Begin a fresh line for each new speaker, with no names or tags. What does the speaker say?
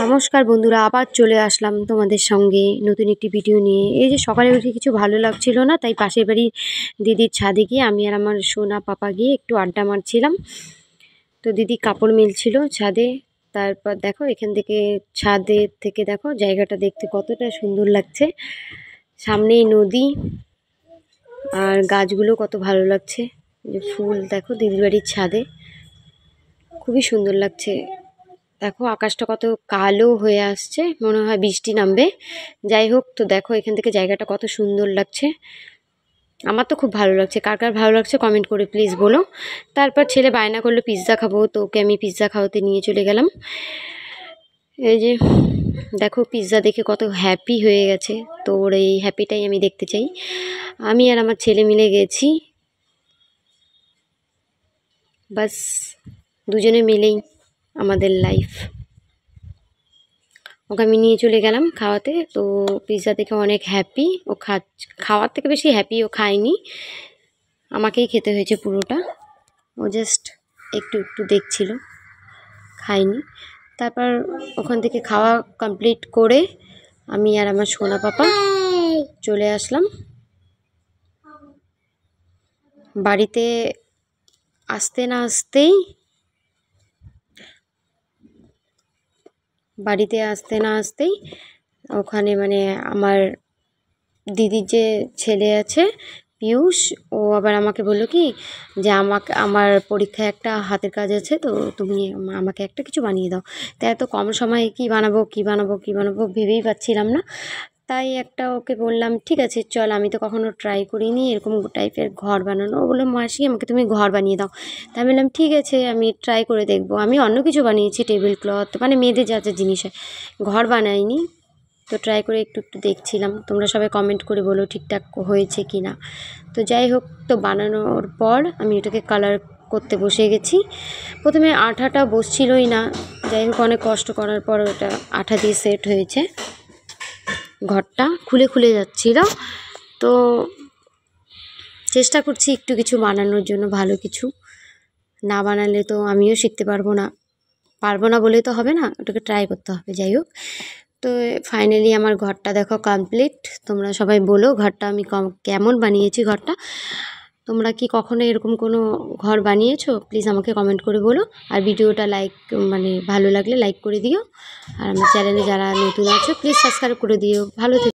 নমস্কার বন্ধুরা, আবার চলে আসলাম তোমাদের সঙ্গে নতুন একটি ভিডিও নিয়ে। এই যে সকালে উঠে কিছু ভালো লাগছিল না, তাই পাশের বাড়ি দিদির ছাদে গিয়ে আমি আর আমার সোনা পাপা গিয়ে একটু আড্ডা মারছিলাম। তো দিদি কাপড় মিলছিল ছাদে। তারপর দেখো এখান থেকে ছাদের থেকে দেখো জায়গাটা দেখতে কতটা সুন্দর লাগছে। সামনেই নদী আর গাছগুলো কত ভালো লাগছে। যে ফুল দেখো দিদির বাড়ির ছাদে খুবই সুন্দর লাগছে। দেখো আকাশটা কত কালো হয়ে আসছে, মনে হয় বৃষ্টি নামবে। যাই হোক, তো দেখো এখান থেকে জায়গাটা কত সুন্দর লাগছে। আমার তো খুব ভালো লাগছে। কার কার ভালো লাগছে কমেন্ট করে প্লিজ বলো। তারপর ছেলে বায়না করলো পিৎজা খাবো, তো ওকে আমি পিৎজা খাওয়াতে নিয়ে চলে গেলাম। এই যে দেখো পিৎজা দেখে কত হ্যাপি হয়ে গেছে, তো ওর এই হ্যাপিটাই আমি দেখতে চাই। আমি আর আমার ছেলে মিলে গেছি, বাস দুজনে মিলেই আমাদের লাইফ। ওকে আমি নিয়ে চলে গেলাম খাওয়াতে। তো পিৎজা দেখে অনেক হ্যাপি ও। খাওয়ার থেকে বেশি হ্যাপি ও খায়নি, আমাকেই খেতে হয়েছে পুরোটা। ও জাস্ট একটু একটু দেখছিল, খায়নি। তারপর ওখান থেকে খাওয়া কমপ্লিট করে আমি আর আমার সোনা পাপা চলে আসলাম বাড়িতে। আসতে না আসতেই ওখানে মানে আমার দিদির যে ছেলে আছে পিয়ুষ, ও আবার আমাকে বললো কি যে আমার পরীক্ষায় একটা হাতের কাজ আছে, তো তুমি আমাকে একটা কিছু বানিয়ে দাও। তাই এত কম সময়ে কি বানাবো ভেবেই পাচ্ছিলাম না। তাই একটা ওকে বললাম ঠিক আছে চল, আমি তো কখনো ট্রাই করিনি এরকম টাইপের ঘর বানানো। ও বললো মাসি আমাকে তুমি ঘর বানিয়ে দাও। তাই বললাম ঠিক আছে আমি ট্রাই করে দেখবো। আমি অন্য কিছু বানিয়েছি, টেবিল ক্লথ, মানে মেয়েদের যা যা জিনিস হয়, ঘর বানাইনি। তো ট্রাই করে একটু একটু দেখছিলাম। তোমরা সবাই কমেন্ট করে বলো ঠিকঠাক হয়েছে কি না। তো যাই হোক, তো বানানোর পর আমি এটাকে কালার করতে বসে গেছি। প্রথমে আঠাটা বসছিলই না, যাই হোক অনেক কষ্ট করার পর ওটা আঠা দিয়ে সেট হয়েছে। ঘরটা খুলে খুলে যাচ্ছিল, তো চেষ্টা করছি একটু কিছু বানানোর জন্য। ভালো কিছু না বানালে তো আমিও শিখতে পারবো না বলে তো হবে না, ওটাকে ট্রাই করতে হবে। যাই হোক, তো ফাইনালি আমার ঘরটা দেখো কমপ্লিট। তোমরা সবাই বলো ঘরটা আমি কেমন বানিয়েছি। ঘরটা তোমরা কি কখনো এরকম কোনো ঘর বানিয়েছো প্লিজ আমাকে কমেন্ট করে বলো। আর ভিডিওটা মানে ভালো লাগলে লাইক করে দিও। আর আমার চ্যানেলে যারা নতুন আছো প্লিজ সাবস্ক্রাইব করে দিও। ভালো থেকো।